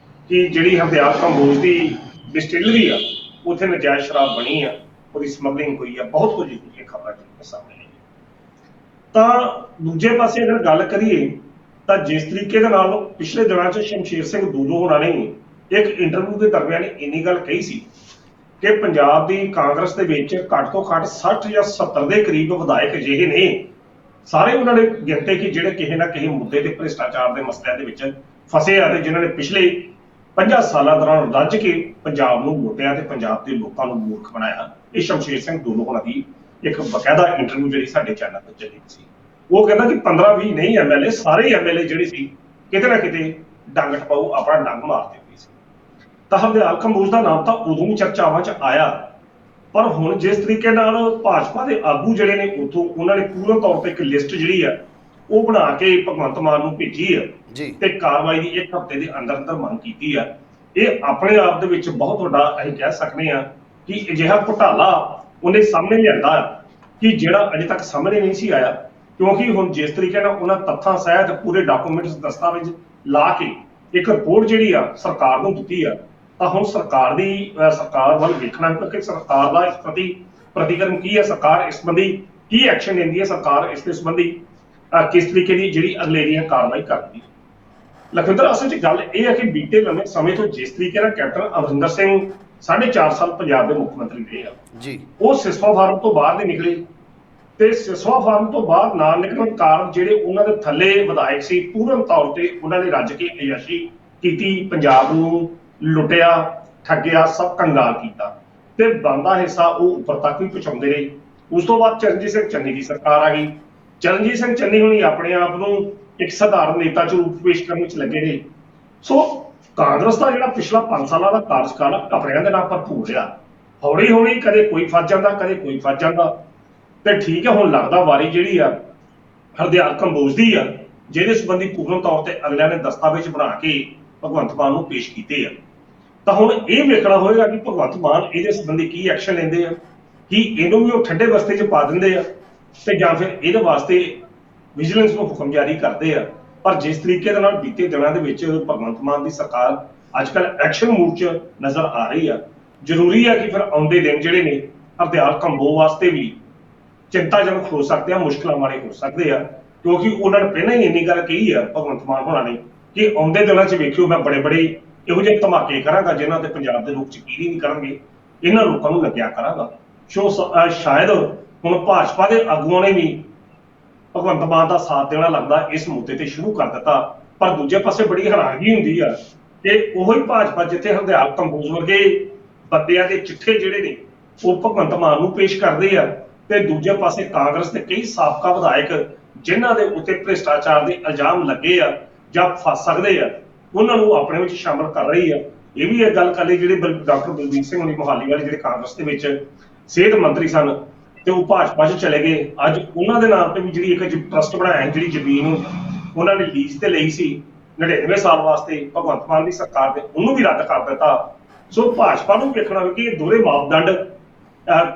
ਕਿ ਜਿਹੜੀ ਹਰਦਿਆਲ ਕੰਬੋਜ ਦੀ ਡਿਸਟਿਲਰੀ ਆ ਉੱਥੇ ਨਜਾਇਜ਼ ਸ਼ਰਾਬ ਬਣੀ ਆ, ਉਹਦੀ ਸਮਗਲਿੰਗ ਹੋਈ ਆ, ਬਹੁਤ ਕੁਝ ਇਹ ਖਬਰਾਂ ਜਿਹੜੀਆਂ ਸਾਹਮਣੇ ਆਈਆਂ। ਤਾਂ ਦੂਜੇ ਪਾਸੇ ਅਗਰ ਗੱਲ ਕਰੀਏ ਤਾਂ ਜਿਸ ਤਰੀਕੇ ਦੇ ਨਾਲ ਪਿਛਲੇ ਦਿਨਾਂ 'ਚ ਸ਼ਮਸ਼ੇਰ ਸਿੰਘ ਦੂਲੋ ਹੋਣਾ ਨੇ ਇੱਕ ਇੰਟਰਵਿਊ ਦੇ ਦਰਮਿਆਨ ਇੰਨੀ ਗੱਲ ਕਹੀ ਸੀ ਕਿ ਪੰਜਾਬ ਦੀ ਕਾਂਗਰਸ ਦੇ ਵਿੱਚ ਘੱਟ ਤੋਂ ਘੱਟ 60 ਜਾਂ 70 ਦੇ ਕਰੀਬ ਵਿਧਾਇਕ ਅਜਿਹੇ ਨੇ, ਸਾਰੇ ਉਹਨਾਂ ਨੇ ਗਿਣਤੇ ਕਿ ਜਿਹੜੇ ਕਿਸੇ ਨਾ ਕਿਸੇ ਮੁੱਦੇ ਤੇ ਭ੍ਰਿਸ਼ਟਾਚਾਰ ਦੇ ਮਸਲਿਆਂ ਦੇ ਵਿੱਚ ਫਸੇ ਆ ਤੇ ਜਿਨ੍ਹਾਂ ਨੇ ਪਿਛਲੇ 50 ਸਾਲਾਂ ਦੌਰਾਨ ਰੱਜ ਕੇ ਪੰਜਾਬ ਨੂੰ ਲੁੱਟਿਆ ਤੇ ਪੰਜਾਬ ਦੇ ਲੋਕਾਂ ਨੂੰ ਮੂਰਖ ਬਣਾਇਆ। ਇਹ ਸ਼ਮਸ਼ੇਰ ਸਿੰਘ ਦੂਲੋ ਹੋਣਾ ਦੀ ਇੱਕ ਬਕਾਇਦਾ ਇੰਟਰਵਿਊ ਜਿਹੜੀ ਸਾਡੇ ਚੈਨਲ ਤੇ ਚੱਲੀ ਸੀ। ਉਹ ਕਹਿੰਦਾ ਕਿ 15-20 ਨਹੀਂ ਐਮਐਲਏ, ਸਾਰੇ ਐਮਐਲਏ ਜਿਹੜੇ ਸੀ ਕਿਤੇ ਨਾ ਕਿਤੇ ਡੰਗ ਟਪਾਊ ਆਪਣਾ ਡੰਗ ਮਾਰਦੇ ਹੋਏ ਸੀ। ਤਾਂ ਹਰਦਿਆਲ ਕੰਬੋਜ ਦਾ ਨਾਮ ਤਾਂ ਉਦੋਂ ਵੀ ਚਰਚਾਵਾਂ 'ਚ ਆਇਆ, ਪਰ ਹੁਣ ਜਿਸ ਤਰੀਕੇ ਨਾਲ ਭਾਜਪਾ ਦੇ ਆਗੂ ਜਿਹੜੇ ਨੇ ਉੱਥੋਂ ਉਹਨਾਂ ਨੇ ਪੂਰਨ ਤੌਰ ਤੇ ਇੱਕ ਲਿਸਟ ਜਿਹੜੀ ਆ ਉਹ ਬਣਾ ਕੇ ਭਗਵੰਤ ਮਾਨ ਨੂੰ ਭੇਜੀ ਆ ਤੇ ਕਾਰਵਾਈ ਦੀ 1 ਹਫ਼ਤੇ ਦੇ ਅੰਦਰ ਅੰਦਰ ਮੰਗ ਕੀਤੀ ਆ। ਇਹ ਆਪਣੇ ਆਪ ਦੇ ਵਿੱਚ ਬਹੁਤ ਵੱਡਾ ਅਸੀਂ ਕਹਿ ਸਕਦੇ ਆ ਕਿ ਅਜਿਹਾ ਘੁਟਾਲਾ ਉਹਨੇ ਸਾਹਮਣੇ ਲਿਆਂਦਾ ਕਿ ਜਿਹੜਾ ਅਜੇ ਤੱਕ ਸਾਹਮਣੇ ਨਹੀਂ ਸੀ ਆਇਆ, ਕਿਉਂਕਿ ਹੁਣ ਜਿਸ ਤਰੀਕੇ ਨਾਲ ਉਹਨਾਂ ਤੱਥਾਂ ਸਹਿਤ ਪੂਰੇ ਡਾਕੂਮੈਂਟਸ ਦਸਤਾਵੇਜ਼ ਲਾ ਕੇ ਇੱਕ ਰਿਪੋਰਟ ਜਿਹੜੀ ਆ ਸਰਕਾਰ ਨੂੰ ਦਿੱਤੀ ਆ, ਤਾਂ ਹੁਣ ਸਰਕਾਰ ਵੱਲ ਵੇਖਣਾ ਕਿ ਸਰਕਾਰ ਦਾ ਇਸ ਪ੍ਰਤੀ ਪ੍ਰਤੀਕਰਮ ਕੀ ਹੈ, ਸਰਕਾਰ ਇਸ ਸੰਬੰਧੀ ਕੀ ਐਕਸ਼ਨ ਲੈਂਦੀ ਹੈ, ਸਰਕਾਰ ਇਸ ਦੇ ਸੰਬੰਧੀ ਕਿਸ ਤਰੀਕੇ ਦੀ ਜਿਹੜੀ ਅਗਲੇਰੀਆਂ ਕਾਰਵਾਈ ਕਰਦੀ ਹੈ। ਲਖਵਿੰਦਰ, ਅਸਲ 'ਚ ਗੱਲ ਇਹ ਹੈ ਕਿ ਬੀਤੇ ਲੰਮੇ ਸਮੇਂ ਤੋਂ ਜਿਸ ਤਰੀਕੇ ਨਾਲ ਕੈਪਟਨ ਅਮਰਿੰਦਰ ਸਿੰਘ 4.5 ਸਾਲ ਪੰਜਾਬ ਦੇ ਮੁੱਖ ਮੰਤਰੀ ਰਹੇ ਆ ਜੀ, ਉਹ ਸਿਸਵਾ ਫਾਰਮ ਤੋਂ ਬਾਹਰ ਨਹੀਂ ਨਿਕਲੇ ਤੇ ਸਿਸਵਾ ਫਾਰਮ ਤੋਂ ਬਾਹਰ ਨਾ ਨਿਕਲਣ ਕਾਰਨ ਜਿਹੜੇ ਉਹਨਾਂ ਦੇ ਥੱਲੇ ਵਿਧਾਇਕ ਸੀ ਪੂਰਨ ਤੌਰ ਤੇ ਉਹਨਾਂ ਨੇ ਰੱਜ ਕੇ ਅਯਾਸ਼ੀ ਕੀਤੀ, ਪੰਜਾਬ ਨੂੰ ਲੁੱਟਿਆ, ਠੱਗਿਆ, ਸਭ ਕੰਗਾਲ ਕੀਤਾ ਤੇ ਬਣਦਾ ਹਿੱਸਾ ਉਹ ਉੱਪਰ ਤੱਕ ਵੀ ਪਹੁੰਚਾਉਂਦੇ ਰਹੇ। ਉਸ ਤੋਂ ਬਾਅਦ ਚਰਨਜੀਤ ਸਿੰਘ ਚੰਨੀ ਦੀ ਸਰਕਾਰ ਆ ਗਈ। ਚਰਨਜੀਤ ਸਿੰਘ ਚੰਨੀ ਹੁਣੀ ਆਪਣੇ ਆਪ ਨੂੰ ਇੱਕ ਸਧਾਰਨ ਨੇਤਾ 'ਚ ਰੂਪ ਪੇਸ਼ ਕਰਨ ਵਿੱਚ ਲੱਗੇ ਨੇ। ਸੋ ਕਾਂਗਰਸ ਦਾ ਜਿਹੜਾ ਪਿਛਲਾ 5 ਸਾਲਾਂ ਦਾ ਕਾਰਜਕਾਲ ਘਪਲਿਆਂ ਦੇ ਨਾਲ ਭਰਪੂਰ ਰਿਹਾ। ਹੌਲੀ ਹੌਲੀ ਕਦੇ ਕੋਈ ਫਸ ਜਾਂਦਾ, ਕਦੇ ਕੋਈ ਫਸ ਜਾਂਦਾ ਤੇ ਠੀਕ ਹੈ, ਹੁਣ ਲੱਗਦਾ ਵਾਰੀ ਜਿਹੜੀ ਆ ਹਰਦਿਆਲ ਕੰਬੋਜ ਦੀ ਆ, ਜਿਹਦੇ ਸੰਬੰਧੀ ਪੂਰਨ ਤੌਰ ਤੇ ਅਗਲਿਆਂ ਨੇ ਦਸਤਾਵੇਜ਼ ਬਣਾ ਕੇ ਭਗਵੰਤ ਮਾਨ ਨੂੰ ਪੇਸ਼ ਕੀਤੇ ਆ। ਤਾਂ ਹੁਣ ਇਹ ਵੇਖਣਾ ਹੋਏਗਾ ਕਿ ਭਗਵੰਤ ਮਾਨ ਇਹਦੇ ਸੰਬੰਧੀ ਕੀ ਐਕਸ਼ਨ ਲੈਂਦੇ ਆ, ਕਿ ਇਹਨੂੰ ਵੀ ਉਹ ਠੰਡੇ ਬਸਤੇ 'ਚ ਪਾ ਦਿੰਦੇ ਆ ਤੇ ਜਾਂ ਫਿਰ ਇਹਦੇ ਵਾਸਤੇ ਵਿਜੀਲੈਂਸ ਨੂੰ ਹੁਕਮ ਜਾਰੀ ਕਰਦੇ ਆ। ਪਰ ਜਿਸ ਤਰੀਕੇ ਦੇ ਨਾਲ ਬੀਤੇ ਦਿਨਾਂ ਦੇ ਵਿੱਚ ਭਗਵੰਤ ਮਾਨ ਦੀ ਸਰਕਾਰ ਅੱਜ ਕੱਲ੍ਹ ਐਕਸ਼ਨ ਮੂਡ 'ਚ ਨਜ਼ਰ ਆ ਰਹੀ ਆ, ਜ਼ਰੂਰੀ ਆ ਕਿ ਫਿਰ ਆਉਂਦੇ ਦਿਨ ਜਿਹੜੇ ਨੇ ਹਰਦਿਆਲ ਕੰਬੋਜ ਵਾਸਤੇ ਵੀ ਚਿੰਤਾਜਨਕ ਹੋ ਸਕਦੇ ਆ, ਮੁਸ਼ਕਲਾਂ ਵਾਲੇ ਹੋ ਸਕਦੇ ਆ, ਕਿਉਂਕਿ ਉਹਨਾਂ ਨੇ ਪਹਿਲਾਂ ਹੀ ਇੰਨੀ ਗੱਲ ਕਹੀ ਆ ਭਗਵੰਤ ਮਾਨ ਹੋਣਾ ਨੇ ਕਿ ਆਉਂਦੇ ਦਿਨਾਂ 'ਚ ਵੇਖਿਓ ਮੈਂ ਬੜੇ ਇਹੋ ਜਿਹੇ ਧਮਾਕੇ ਕਰਾਂਗਾ ਜਿਨ੍ਹਾਂ ਤੇ ਪੰਜਾਬ ਦੇ ਲੋਕ ਯਕੀਨ ਹੀ ਨਹੀਂ ਕਰਨਗੇ, ਇਹਨਾਂ ਲੋਕਾਂ ਨੂੰ ਲੱਗਿਆ ਕਰਾਂਗਾ। ਸੋ ਸ਼ਾਇਦ ਹੁਣ ਭਾਜਪਾ ਦੇ ਆਗੂਆਂ ਨੇ ਵੀ ਭਗਵੰਤ ਮਾਨ ਦਾ ਸਾਥ ਦੇਣਾ ਲੱਗਦਾ ਇਸ ਮੁੱਦੇ ਤੇ ਸ਼ੁਰੂ ਕਰ ਦਿੱਤਾ। ਪਰ ਦੂਜੇ ਪਾਸੇ ਬੜੀ ਹੈਰਾਨਗੀ ਹੁੰਦੀ ਆ ਕਿ ਉਹੀ ਭਾਜਪਾ ਜਿੱਥੇ ਹਰਦਿਆਲ ਕੰਬੋਜ ਵਰਗੇ ਬੰਦਿਆਂ ਦੇ ਚਿੱਠੇ ਜਿਹੜੇ ਨੇ ਉਹ ਭਗਵੰਤ ਮਾਨ ਨੂੰ ਪੇਸ਼ ਕਰਦੇ ਆ ਤੇ ਦੂਜੇ ਪਾਸੇ ਕਾਂਗਰਸ ਦੇ ਕਈ ਸਾਬਕਾ ਵਿਧਾਇਕ ਜਿਨ੍ਹਾਂ ਦੇ ਉੱਤੇ ਭ੍ਰਿਸ਼ਟਾਚਾਰ ਦੇ ਇਲਜ਼ਾਮ ਲੱਗੇ ਆ ਜਾਂ ਫਸ ਸਕਦੇ ਆ, ਉਹਨਾਂ ਨੂੰ ਆਪਣੇ ਵਿੱਚ ਸ਼ਾਮਲ ਕਰ ਰਹੀ ਆ। ਇਹ ਵੀ ਇਹ ਗੱਲ ਕਰ ਲਈ ਜਿਹੜੇ ਡਾਕਟਰ ਬਲਬੀਰ ਸਿੰਘ ਹੋਣੀ ਮੋਹਾਲੀ ਵਾਲੇ ਜਿਹੜੇ ਕਾਂਗਰਸ ਦੇ ਵਿੱਚ ਸਿਹਤ ਮੰਤਰੀ ਸਨ ਤੇ ਉਹ ਭਾਜਪਾ 'ਚ ਚਲੇ ਗਏ। ਅੱਜ ਉਹਨਾਂ ਦੇ ਨਾਮ ਤੇ ਵੀ ਜਿਹੜੀ ਇੱਕ ਟਰਸਟ ਬਣਾਇਆ, ਜਿਹੜੀ ਜ਼ਮੀਨ ਉਹਨਾਂ ਨੇ ਲੀਜ਼ ਤੇ ਲਈ ਸੀ 99 ਸਾਲ ਵਾਸਤੇ ਭਗਵੰਤ ਮਾਨ ਦੀ ਸਰਕਾਰ ਨੇ, ਉਹਨੂੰ ਵੀ ਰੱਦ ਕਰ ਦਿੱਤਾ। ਸੋ ਭਾਜਪਾ ਨੂੰ ਵੇਖਣਾ ਵੀ ਕਿ ਇਹ ਦੋਹਰੇ ਮਾਪਦੰਡ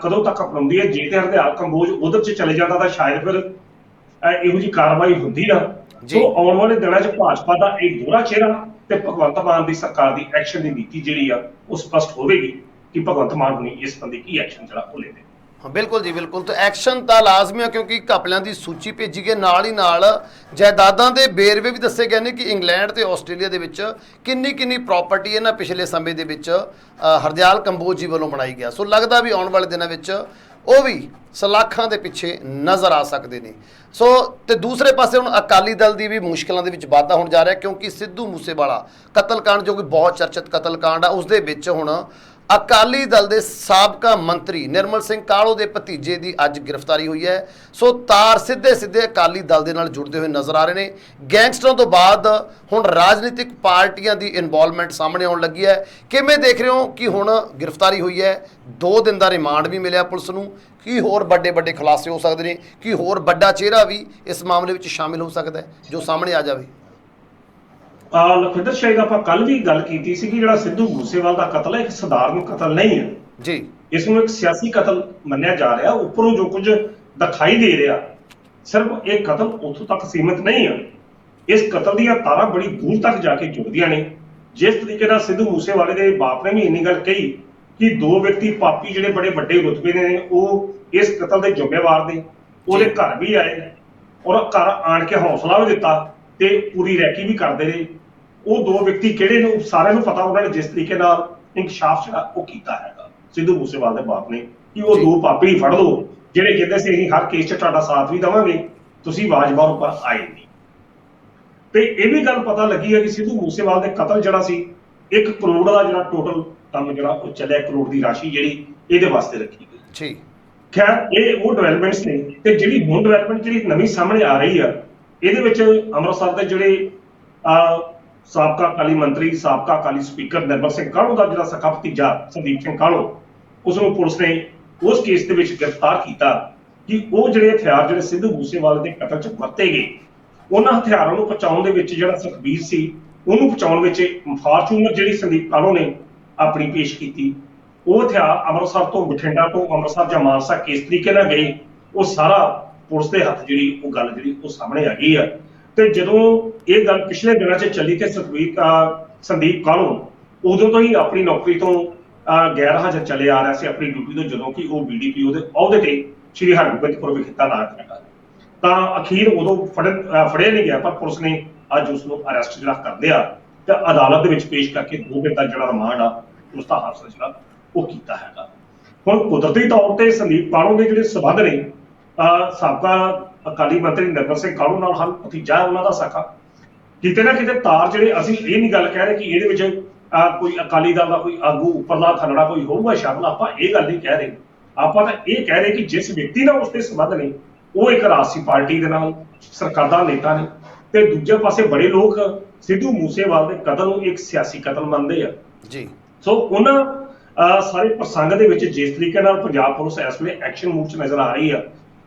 ਕਦੋਂ ਤੱਕ ਅਪਣਾਉਂਦੀ ਹੈ। ਜੇ ਤੇ ਹਰਦਿਆਲ ਕੰਬੋਜ ਉਧਰ 'ਚ ਚਲੇ ਜਾਂਦਾ ਤਾਂ ਸ਼ਾਇਦ ਫਿਰ ਇਹੋ ਜਿਹੀ ਕਾਰਵਾਈ ਹੁੰਦੀ ਨਾ। ਸੋ ਆਉਣ ਵਾਲੇ ਦਿਨਾਂ 'ਚ ਭਾਜਪਾ ਦਾ ਇੱਕ ਦੋਹਰਾ ਚਿਹਰਾ ਤੇ ਭਗਵੰਤ ਮਾਨ ਦੀ ਸਰਕਾਰ ਦੀ ਐਕਸ਼ਨ ਦੀ ਨੀਤੀ ਜਿਹੜੀ ਆ ਉਹ ਸਪਸ਼ਟ ਹੋਵੇਗੀ ਕਿ ਭਗਵੰਤ ਮਾਨ ਹੁਣੀ ਇਸ ਸੰਬੰਧੀ ਕੀ ਐਕਸ਼ਨ ਜਿਹੜਾ ਉਹ ਲੈਂਦੇ। ਹਾਂ ਬਿਲਕੁਲ ਜੀ ਬਿਲਕੁਲ। ਤੇ ਐਕਸ਼ਨ ਤਾਂ ਲਾਜ਼ਮੀ ਆ, ਕਿਉਂਕਿ ਘਪਲਿਆਂ ਦੀ ਸੂਚੀ ਭੇਜੀ ਗਈ, ਨਾਲ ਹੀ ਨਾਲ ਜਾਇਦਾਦਾਂ ਦੇ ਵੇਰਵੇ ਵੀ ਦੱਸੇ ਗਏ ਨੇ ਕਿ ਇੰਗਲੈਂਡ ਤੇ ਆਸਟ੍ਰੇਲੀਆ ਦੇ ਵਿੱਚ ਕਿੰਨੀ ਕਿੰਨੀ ਪ੍ਰਾਪਰਟੀ ਇਹਨਾਂ ਪਿਛਲੇ ਸਮੇਂ ਦੇ ਵਿੱਚ ਹਰਦਿਆਲ ਕੰਬੋਜ ਜੀ ਵੱਲੋਂ ਬਣਾਈ ਗਿਆ। ਸੋ ਲੱਗਦਾ ਵੀ ਆਉਣ ਵਾਲੇ ਦਿਨਾਂ ਵਿੱਚ ਉਹ ਵੀ ਸਲਾਖਾਂ ਦੇ ਪਿੱਛੇ ਨਜ਼ਰ ਆ ਸਕਦੇ ਨੇ। ਸੋ ਤੇ ਦੂਸਰੇ ਪਾਸੇ ਹੁਣ ਅਕਾਲੀ ਦਲ ਦੀ ਵੀ ਮੁਸ਼ਕਲਾਂ ਦੇ ਵਿੱਚ ਵਾਧਾ ਹੋਣ ਜਾ ਰਿਹਾ, ਕਿਉਂਕਿ ਸਿੱਧੂ ਮੂਸੇਵਾਲਾ ਕਤਲकांड ਜੋ ਕਿ ਬਹੁਤ ਚਰਚਿਤ ਕਤਲकांड ਆ, ਉਸ ਦੇ ਵਿੱਚ ਹੁਣ ਅਕਾਲੀ ਦਲ ਦੇ ਸਾਬਕਾ ਮੰਤਰੀ ਨਿਰਮਲ ਸਿੰਘ ਕਾਹਲੋਂ ਦੇ ਭਤੀਜੇ ਦੀ ਅੱਜ ਗ੍ਰਿਫਤਾਰੀ ਹੋਈ ਹੈ। ਸੋ ਤਾਰ ਸਿੱਧੇ ਸਿੱਧੇ ਅਕਾਲੀ ਦਲ ਦੇ ਨਾਲ ਜੁੜਦੇ ਹੋਏ ਨਜ਼ਰ ਆ ਰਹੇ ਨੇ। ਗੈਂਗਸਟਰਾਂ ਤੋਂ ਬਾਅਦ ਹੁਣ ਰਾਜਨੀਤਿਕ ਪਾਰਟੀਆਂ ਦੀ ਇਨਵੋਲਵਮੈਂਟ ਸਾਹਮਣੇ ਆਉਣ ਲੱਗੀ ਹੈ। ਕਿਵੇਂ ਦੇਖ ਰਹੇ ਹੋ ਕਿ ਹੁਣ ਗ੍ਰਿਫਤਾਰੀ ਹੋਈ ਹੈ, 2 ਦਿਨ ਦਾ ਰਿਮਾਂਡ ਵੀ ਮਿਲਿਆ ਪੁਲਿਸ ਨੂੰ, ਕੀ ਹੋਰ ਵੱਡੇ ਵੱਡੇ ਖੁਲਾਸੇ ਹੋ ਸਕਦੇ ਨੇ, ਕੀ ਹੋਰ ਵੱਡਾ ਚਿਹਰਾ ਵੀ ਇਸ ਮਾਮਲੇ ਵਿੱਚ ਸ਼ਾਮਿਲ ਹੋ ਸਕਦਾ ਹੈ ਜੋ ਸਾਹਮਣੇ ਆ ਜਾਵੇ? ਲਖਵਿੰਦਰ, ਸ਼ਾਇਦ ਆਪਾਂ ਕੱਲ ਵੀ ਗੱਲ ਕੀਤੀ ਸੀ ਕਿ ਜਿਹੜਾ ਸਿੱਧੂ ਮੂਸੇਵਾਲ ਦਾ ਕਤਲ ਹੈ ਇੱਕ ਸਧਾਰਨ ਕਤਲ ਨਹੀਂ ਹੈ ਜੀ, ਇਸ ਨੂੰ ਇੱਕ ਸਿਆਸੀ ਕਤਲ ਮੰਨਿਆ ਜਾ ਰਿਹਾ। ਉੱਪਰੋਂ ਜੋ ਕੁਝ ਦਿਖਾਈ ਦੇ ਰਿਹਾ, ਸਿਰਫ ਇਹ ਕਤਲ ਉੱਥੋਂ ਤੱਕ ਸੀਮਿਤ ਨਹੀਂ ਹੈ। ਇਸ ਕਤਲ ਦੀਆਂ ਤਾਰਾਂ ਬੜੀ ਦੂਰ ਤੱਕ ਜਾ ਕੇ ਜੁੜਦੀਆਂ ਨੇ। ਜਿਸ ਤਰੀਕੇ ਨਾਲ ਸਿੱਧੂ ਮੂਸੇਵਾਲੇ ਦੇ ਬਾਪ ਨੇ ਵੀ ਇੰਨੀ ਗੱਲ ਕਹੀ ਕਿ 2 ਵਿਅਕਤੀ ਪਾਪੀ ਜਿਹੜੇ ਬੜੇ ਵੱਡੇ ਰੁਤਬੇ ਦੇ ਨੇ ਉਹ ਇਸ ਕਤਲ ਦੇ ਜ਼ਿੰਮੇਵਾਰ ਨੇ, ਉਹਦੇ ਘਰ ਵੀ ਆਏ ਔਰ ਘਰ ਆਣ ਕੇ ਹੌਸਲਾ ਵੀ ਦਿੱਤਾ ਤੇ ਪੂਰੀ ਰੈਕੀ ਵੀ ਕਰਦੇ ਰਹੇ। ਉਹ 2 ਵਿਅਕਤੀ ਕਿਹੜੇ ਨੇ ਸਾਰਿਆਂ ਨੂੰ ਪਤਾ, ਉਹਨਾਂ ਨੇ ਜਿਸ ਤਰੀਕੇ ਨਾਲ ਇਨਕਸ਼ਾਫ ਜਿਹੜਾ ਉਹ ਕੀਤਾ ਹੈਗਾ ਸਿੱਧੂ ਮੂਸੇਵਾਲ ਦੇ ਬਾਪ ਨੇ ਕਿ ਉਹ 2 ਪਾਪੀ ਫੜ ਲਓ ਜਿਹੜੇ ਕਹਿੰਦੇ ਸੀ ਅਸੀਂ ਹਰ ਕੇਸ 'ਚ ਤੁਹਾਡਾ ਸਾਥ ਵੀ ਦੇਵਾਂਗੇ, ਤੁਸੀਂ ਵਾਜਬਾਰ ਉੱਪਰ ਆਏ ਨਹੀਂ। ਤੇ ਇਹ ਵੀ ਗੱਲ ਪਤਾ ਲੱਗੀ ਹੈ ਕਿ ਸਿੱਧੂ ਮੂਸੇਵਾਲ ਦੇ ਕਤਲ ਜਿਹੜਾ ਸੀ 1 ਕਰੋੜ ਦਾ ਜਿਹੜਾ ਟੋਟਲ ਕੰਮ ਜਿਹੜਾ ਉਹ ਚੱਲਿਆ, 1 ਕਰੋੜ ਦੀ ਰਾਸ਼ੀ ਜਿਹੜੀ ਇਹਦੇ ਵਾਸਤੇ ਰੱਖੀ ਗਈ ਜੀ। ਖੈਰ ਇਹ ਉਹ ਡਿਵੈਲਪਮੈਂਟਸ ਨੇ। ਤੇ ਜਿਹੜੀ ਹੁਣ ਡਿਵੈਲਪਮੈਂਟ ਜਿਹੜੀ ਨਵੀਂ ਸਾਹਮਣੇ ਆ ਰਹੀ ਆ, ਇਹਦੇ ਵਿੱਚ ਅੰਮ੍ਰਿਤਸਰ ਦੇ ਜਿਹੜੇ ਸਾਬਕਾ ਅਕਾਲੀ ਮੰਤਰੀ, ਸਾਬਕਾ ਅਕਾਲੀ ਸਪੀਕਰ ਨਿਰਮਲ ਸਿੰਘ ਕਾਹਲੋਂ ਦਾ ਜਿਹੜਾ ਸਖਾ ਭਤੀਜਾ ਸੰਦੀਪ ਸਿੰਘ ਕਾਹਲੋਂ, ਉਸ ਨੂੰ ਪੁਲਿਸ ਨੇ ਉਸ ਕੇਸ ਦੇ ਵਿੱਚ ਗ੍ਰਿਫਤਾਰ ਕੀਤਾ ਕਿ ਉਹ ਜਿਹੜੇ ਹਥਿਆਰ ਜਿਹੜੇ ਸਿੱਧੂ ਮੂਸੇਵਾਲੇ ਦੇ ਕਤਲ 'ਚ ਵਰਤੇ ਗਏ, ਉਹਨਾਂ ਹਥਿਆਰਾਂ ਨੂੰ ਪਹੁੰਚਾਉਣ ਦੇ ਵਿੱਚ ਜਿਹੜਾ ਸੁਖਬੀਰ ਸੀ ਉਹਨੂੰ ਪਹੁੰਚਾਉਣ ਵਿੱਚ ਫਾਰਚੂਨਰ ਜਿਹੜੀ ਸੰਦੀਪ ਕਾਹਲੋਂ ਨੇ ਆਪਣੀ ਪੇਸ਼ ਕੀਤੀ, ਉਹ ਹਥਿਆਰ ਅੰਮ੍ਰਿਤਸਰ ਤੋਂ, ਬਠਿੰਡਾ ਤੋਂ ਅੰਮ੍ਰਿਤਸਰ ਜਾਂ ਮਾਨਸਾ ਕਿਸ ਤਰੀਕੇ ਨਾਲ ਗਏ, ਉਹ ਸਾਰਾ ਪੁਲਿਸ ਦੇ ਹੱਥ ਜਿਹੜੀ ਉਹ ਗੱਲ ਜਿਹੜੀ ਉਹ ਸਾਹਮਣੇ ਆ ਗਈ ਆ। ਤੇ ਜਦੋਂ ਇਹ ਗੱਲ ਪਿਛਲੇ ਦਿਨਾਂ 'ਚ ਚੱਲੀ ਤੇ ਸੰਦੀਪ ਕਾਹਲੋਂ ਉਦੋਂ ਤੋਂ ਹੀ ਆਪਣੀ ਨੌਕਰੀ ਤੋਂ ਗੈਰ ਹਾਜ਼ਰ ਚਲੇ ਆ ਰਿਹਾ ਸੀ ਆਪਣੀ ਡਿਊਟੀ ਤੋਂ, ਜਦੋਂ ਕਿ ਉਹ BDPO ਦੇ ਅਹੁਦੇ ਤੇ ਸ਼੍ਰੀ ਹਰਗੋਬਿੰਦਪੁਰ ਵਿਖੇ ਤਾਇਨਾਤ ਹੈਗਾ। ਤਾਂ ਅਖੀਰ ਉਦੋਂ ਫੜਿਆ ਨਹੀਂ ਗਿਆ, ਪਰ ਪੁਲਿਸ ਨੇ ਅੱਜ ਉਸ ਨੂੰ ਅਰੈਸਟ ਜਿਹੜਾ ਕਰ ਲਿਆ ਤੇ ਅਦਾਲਤ ਦੇ ਵਿੱਚ ਪੇਸ਼ ਕਰਕੇ 2 ਦਿਨ ਦਾ ਜਿਹੜਾ ਰਿਮਾਂਡ ਆ ਉਸ ਦਾ ਹਾਸਲ ਜਿਹੜਾ ਉਹ ਕੀਤਾ ਹੈਗਾ। ਹੁਣ ਕੁਦਰਤੀ ਤੌਰ ਤੇ ਸੰਦੀਪ ਕਾਹਲੋਂ ਦੇ ਜਿਹੜੇ ਸਬੰਧ ਨੇ ਸਾਬਕਾ ਅਕਾਲੀ ਮੰਤਰੀ ਨਿਰਮਲ ਸਿੰਘ ਕਾਹਲੋਂ ਨਾਲ ਹਨ, ਭਤੀਜਾ ਉਹਨਾਂ ਦਾ ਸਖਾ, ਕਿਤੇ ਨਾ ਕਿਤੇ ਤਾਰ ਜਿਹੜੇ ਅਸੀਂ ਇਹ ਨਹੀਂ ਗੱਲ ਕਹਿ ਰਹੇ ਕਿ ਇਹਦੇ ਵਿੱਚ ਕੋਈ ਅਕਾਲੀ ਦਲ ਦਾ ਕੋਈ ਆਗੂ ਉੱਪਰਲਾ ਥੱਲੜਾ ਕੋਈ ਹੋਊਗਾ ਸ਼ਾਮਲ, ਆਪਾਂ ਇਹ ਗੱਲ ਨਹੀਂ ਕਹਿ ਰਹੇ। ਆਪਾਂ ਤਾਂ ਇਹ ਕਹਿ ਰਹੇ ਕਿ ਜਿਸ ਵਿਅਕਤੀ ਨਾਲ ਉਸਦੇ ਸਬੰਧ ਨੇ ਉਹ ਇੱਕ ਰਾਜਸੀ ਪਾਰਟੀ ਦੇ ਨਾਲ ਸਰਕਾਰ ਦਾ ਨੇਤਾ ਨੇ, ਤੇ ਦੂਜੇ ਪਾਸੇ ਬੜੇ ਲੋਕ ਸਿੱਧੂ ਮੂਸੇਵਾਲ ਦੇ ਕਤਲ ਨੂੰ ਇੱਕ ਸਿਆਸੀ ਕਤਲ ਮੰਨਦੇ ਆ ਜੀ। ਸੋ ਉਹਨਾਂ ਸਾਰੇ ਪ੍ਰਸੰਗ ਦੇ ਵਿੱਚ ਜਿਸ ਤਰੀਕੇ ਨਾਲ ਪੰਜਾਬ ਪੁਲਿਸ ਇਸ ਵੇਲੇ ਐਕਸ਼ਨ ਮੂਵ 'ਚ ਨਜ਼ਰ ਆ ਰਹੀ ਆ,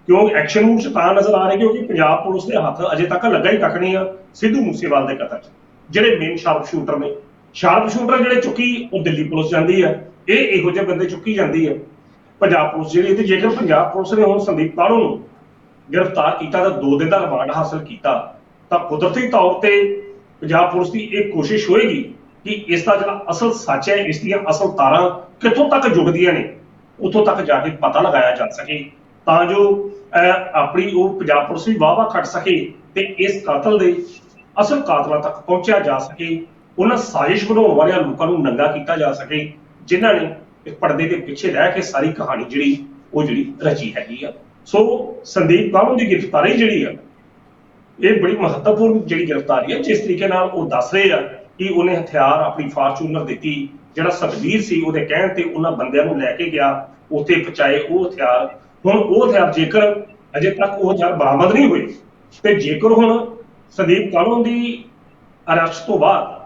ਕਿਉਂ ਐਕਸ਼ਨ ਮੂਵ 'ਚ ਤਾਂ ਨਜ਼ਰ ਆ ਰਹੀ ਕਿਉਂਕਿ ਪੰਜਾਬ ਪੁਲਿਸ ਦੇ ਹੱਥ ਅਜੇ ਤੱਕ ਲੱਗਾ ਹੀ ਕੱਖ ਨਹੀਂ ਆ ਸਿੱਧੂ ਮੂਸੇਵਾਲ ਦੇ ਕਤਲ 'ਚ। ਜਿਹੜੇ ਮੇਨ ਸ਼ਾਰਪ ਸ਼ੂਟਰ ਨੇ, ਸ਼ਾਰਪ ਸ਼ੂਟਰ ਜਿਹੜੇ ਚੁੱਕੀ ਉਹ ਦਿੱਲੀ ਪੁਲਿਸ ਜਾਂਦੀ ਆ, ਇਹ ਇਹੋ ਜਿਹੇ ਬੰਦੇ ਚੁੱਕੀ ਜਾਂਦੀ ਆ ਪੰਜਾਬ ਪੁਲਿਸ ਜਿਹੜੀ। ਤੇ ਜੇਕਰ ਪੰਜਾਬ ਪੁਲਿਸ ਨੇ ਹੁਣ ਸੰਦੀਪ ਕਾਹਲੋਂ ਨੂੰ ਗ੍ਰਿਫਤਾਰ ਕੀਤਾ ਤਾਂ 2 ਦਿਨ ਦਾ ਰਿਮਾਂਡ ਹਾਸਲ ਕੀਤਾ, ਤਾਂ ਕੁਦਰਤੀ ਤੌਰ ਤੇ ਪੰਜਾਬ ਪੁਲਿਸ ਦੀ ਇਹ ਕੋਸ਼ਿਸ਼ ਹੋਏਗੀ ਕਿ ਇਸ ਦਾ ਜਿਹੜਾ ਅਸਲ ਸੱਚ ਹੈ, ਇਸ ਦੀਆਂ ਅਸਲ ਤਾਰਾਂ ਕਿੱਥੋਂ ਤੱਕ ਜੁੜਦੀਆਂ ਨੇ, ਉੱਥੋਂ ਤੱਕ ਜਾ ਕੇ ਪਤਾ ਲਗਾਇਆ ਜਾ ਸਕੇ, ਤਾਂ ਜੋ ਆਪਣੀ ਉਹ ਪੰਜਾਬ ਪੁਲਿਸ ਵੀ ਵਾਹ ਖੱਟ ਸਕੇ ਤੇ ਇਸ ਕਾਤਲ ਦੇ ਅਸਲ ਕਾਤਲਾਂ ਤੱਕ ਪਹੁੰਚਿਆ ਜਾ ਸਕੇ, ਉਹਨਾਂ ਸਾਜ਼ਿਸ਼ ਬਣਾਉਣ ਵਾਲਿਆਂ ਲੋਕਾਂ ਨੂੰ ਨੰਗਾ ਕੀਤਾ ਜਾ ਸਕੇ ਜਿਨ੍ਹਾਂ ਨੇ ਇੱਕ ਪਰਦੇ ਦੇ ਪਿੱਛੇ ਰਹਿ ਕੇ ਸਾਰੀ ਕਹਾਣੀ ਜਿਹੜੀ ਰਚੀ ਹੈਗੀ ਆ। ਸੋ ਸੰਦੀਪ ਕਾਹਲੋਂ ਦੀ ਗ੍ਰਿਫਤਾਰੀ ਜਿਹੜੀ ਆ ਇਹ ਬੜੀ ਮਹੱਤਵਪੂਰਨ ਜਿਹੜੀ ਗ੍ਰਿਫਤਾਰੀ ਹੈ, ਜਿਸ ਤਰੀਕੇ ਨਾਲ ਉਹ ਦੱਸ ਰਹੇ ਆ ਕਿ ਉਹਨੇ ਹਥਿਆਰ ਆਪਣੀ ਫਾਰਚੂਨਰ ਦਿੱਤੀ, ਜਿਹੜਾ ਸੁਖਬੀਰ ਸੀ ਉਹਦੇ ਕਹਿਣ ਤੇ ਉਹਨਾਂ ਬੰਦਿਆਂ ਨੂੰ ਲੈ ਕੇ ਗਿਆ, ਉੱਥੇ ਪਹੁੰਚਾਏ ਉਹ ਹਥਿਆਰ। ਹੁਣ ਉਹ ਹਥਿਆਰ ਜੇਕਰ ਅਜੇ ਤੱਕ ਉਹ ਹਥਿਆਰ ਬਰਾਮਦ ਨਹੀਂ ਹੋਏ ਤੇ ਜੇਕਰ ਹੁਣ ਸੰਦੀਪ ਕਾਹਲੋਂ ਦੀ ਅਰੈਸਟ ਤੋਂ ਬਾਅਦ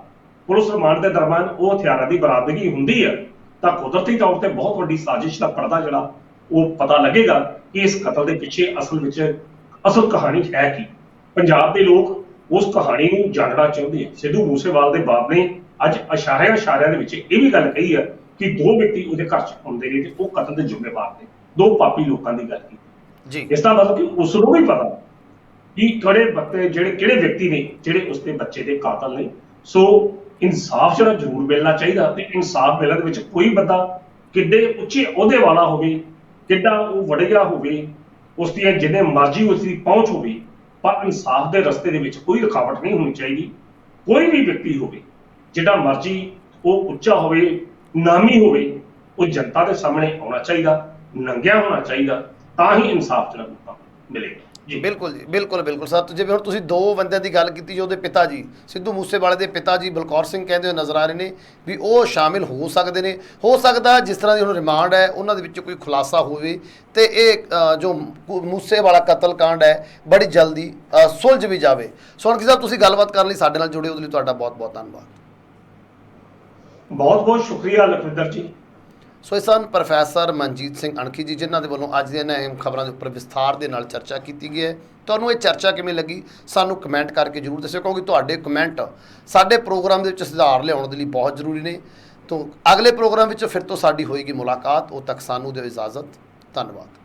ਪੁਲਿਸ ਰਿਮਾਂਡ ਦੇ ਦਰਮਿਆਨ ਉਹ ਹਥਿਆਰਾਂ ਦੀ ਬਰਾਮਦਗੀ ਹੁੰਦੀ ਹੈ, ਤਾਂ ਕੁਦਰਤੀ ਤੌਰ ਤੇ ਬਹੁਤ ਵੱਡੀ ਸਾਜ਼ਿਸ਼ ਦਾ ਪਰਦਾ ਜਿਹੜਾ ਉਹ ਪਤਾ ਲੱਗੇਗਾ ਕਿ ਇਸ ਕਤਲ ਦੇ ਪਿੱਛੇ ਅਸਲ ਕਹਾਣੀ ਹੈ ਕੀ। ਪੰਜਾਬ ਦੇ ਲੋਕ ਉਸ ਕਹਾਣੀ ਨੂੰ ਜਾਣਨਾ ਚਾਹੁੰਦੇ ਆ। ਸਿੱਧੂ ਮੂਸੇਵਾਲ ਦੇ ਬਾਪ ਨੇ ਅੱਜ ਇਸ਼ਾਰਿਆਂ ਦੇ ਵਿੱਚ ਇਹ ਵੀ ਗੱਲ ਕਹੀ ਹੈ ਕਿ 2 ਵਿਅਕਤੀ ਉਹਦੇ ਘਰ 'ਚ ਆਉਂਦੇ ਨੇ ਤੇ ਉਹ ਕਤਲ ਦੇ ਜ਼ਿੰਮੇਵਾਰ ਨੇ, 2 ਪਾਪੀ ਲੋਕਾਂ ਦੀ ਗੱਲ ਕੀਤੀ ਜੀ। ਇਸ ਦਾ ਮਤਲਬ ਕਿ ਉਸ ਨੂੰ ਵੀ ਪਤਾ ਕਿ ਕਿਹੜੇ ਵਿਅਕਤੀ ਨੇ ਜਿਹੜੇ ਉਸਦੇ ਬੱਚੇ ਦੇ ਕਾਤਲ ਨੇ। ਸੋ ਇਨਸਾਫ ਜਿਹੜਾ ਜ਼ਰੂਰ ਮਿਲਣਾ ਚਾਹੀਦਾ, ਤੇ ਇਨਸਾਫ ਮਿਲਣ ਦੇ ਵਿੱਚ ਕੋਈ ਬੰਦਾ ਕਿੱਡੇ ਉੱਚੇ ਅਹੁਦੇ ਵਾਲਾ ਹੋਵੇ, ਕਿੱਡਾ ਉਹ ਵੜਿਆ ਹੋਵੇ, ਉਸ ਦੀਆਂ ਜਿੰਨੇ ਮਰਜ਼ੀ ਉਸ ਦੀ ਪਹੁੰਚ ਹੋਵੇ, ਪਰ ਇਨਸਾਫ ਦੇ ਰਸਤੇ ਦੇ ਵਿੱਚ ਕੋਈ ਰੁਕਾਵਟ ਨਹੀਂ ਹੋਣੀ ਚਾਹੀਦੀ। ਕੋਈ ਵੀ ਵਿਅਕਤੀ ਹੋਵੇ, ਜਿਹੜਾ ਮਰਜ਼ੀ ਉਹ ਉੱਚਾ ਹੋਵੇ, ਨਾਮੀ ਹੋਵੇ, ਉਹ ਜਨਤਾ ਦੇ ਸਾਹਮਣੇ ਆਉਣਾ ਚਾਹੀਦਾ, ਨੰਗਿਆ ਹੋਣਾ ਚਾਹੀਦਾ, ਤਾਂ ਹੀ ਇਨਸਾਫ ਜਿਹੜਾ ਲੋਕਾਂ ਨੂੰ ਮਿਲੇਗਾ ਜੀ। ਬਿਲਕੁਲ ਜੀ, ਬਿਲਕੁਲ ਬਿਲਕੁਲ ਸਰ। ਜਿਵੇਂ ਹੁਣ ਤੁਸੀਂ ਦੋ ਬੰਦਿਆਂ ਦੀ ਗੱਲ ਕੀਤੀ, ਜੋ ਉਹਦੇ ਪਿਤਾ ਜੀ ਸਿੱਧੂ ਮੂਸੇਵਾਲੇ ਦੇ ਪਿਤਾ ਜੀ ਬਲਕੌਰ ਸਿੰਘ ਕਹਿੰਦੇ ਹੋਏ ਨਜ਼ਰ ਆ ਰਹੇ ਨੇ ਵੀ ਉਹ ਸ਼ਾਮਿਲ ਹੋ ਸਕਦੇ ਨੇ। ਹੋ ਸਕਦਾ ਜਿਸ ਤਰ੍ਹਾਂ ਦੀ ਹੁਣ ਰਿਮਾਂਡ ਹੈ ਉਹਨਾਂ ਦੇ ਵਿੱਚ ਕੋਈ ਖੁਲਾਸਾ ਹੋਵੇ ਤੇ ਇਹ ਜੋ ਮੂਸੇਵਾਲਾ ਕਤਲकांड ਹੈ ਬੜੀ ਜਲਦੀ ਸੁਲਝ ਵੀ ਜਾਵੇ। ਸੋਨਕੀ ਸਾਹਿਬ, ਤੁਸੀਂ ਗੱਲਬਾਤ ਕਰਨ ਲਈ ਸਾਡੇ ਨਾਲ ਜੁੜੇ, ਉਹਦੇ ਲਈ ਤੁਹਾਡਾ ਬਹੁਤ ਬਹੁਤ ਧੰਨਵਾਦ। ਬਹੁਤ ਬਹੁਤ ਸ਼ੁਕਰੀਆ ਲਖਵਿੰਦਰ ਜੀ। ਸੋ ਇਹ ਸਨ ਪ੍ਰੋਫੈਸਰ ਮਨਜੀਤ ਸਿੰਘ ਅਣਖੀ ਜੀ, ਜਿਨ੍ਹਾਂ ਦੇ ਵੱਲੋਂ ਅੱਜ ਦੀਆਂ ਅਹਿਮ ਖਬਰਾਂ ਦੇ ਉੱਪਰ ਵਿਸਥਾਰ ਦੇ ਨਾਲ ਚਰਚਾ ਕੀਤੀ ਗਈ ਹੈ। ਤੁਹਾਨੂੰ ਇਹ ਚਰਚਾ ਕਿਵੇਂ ਲੱਗੀ ਸਾਨੂੰ ਕਮੈਂਟ ਕਰਕੇ ਜ਼ਰੂਰ ਦੱਸਿਓ, ਕਿਉਂਕਿ ਤੁਹਾਡੇ ਕਮੈਂਟ ਸਾਡੇ ਪ੍ਰੋਗਰਾਮ ਦੇ ਵਿੱਚ ਸੁਧਾਰ ਲਿਆਉਣ ਦੇ ਲਈ ਬਹੁਤ ਜ਼ਰੂਰੀ ਨੇ। ਤੋਂ ਅਗਲੇ ਪ੍ਰੋਗਰਾਮ ਵਿੱਚ ਫਿਰ ਤੋਂ ਸਾਡੀ ਹੋਏਗੀ ਮੁਲਾਕਾਤ। ਉਦੋਂ ਤੱਕ ਸਾਨੂੰ ਦਿਓ ਇਜਾਜ਼ਤ। ਧੰਨਵਾਦ।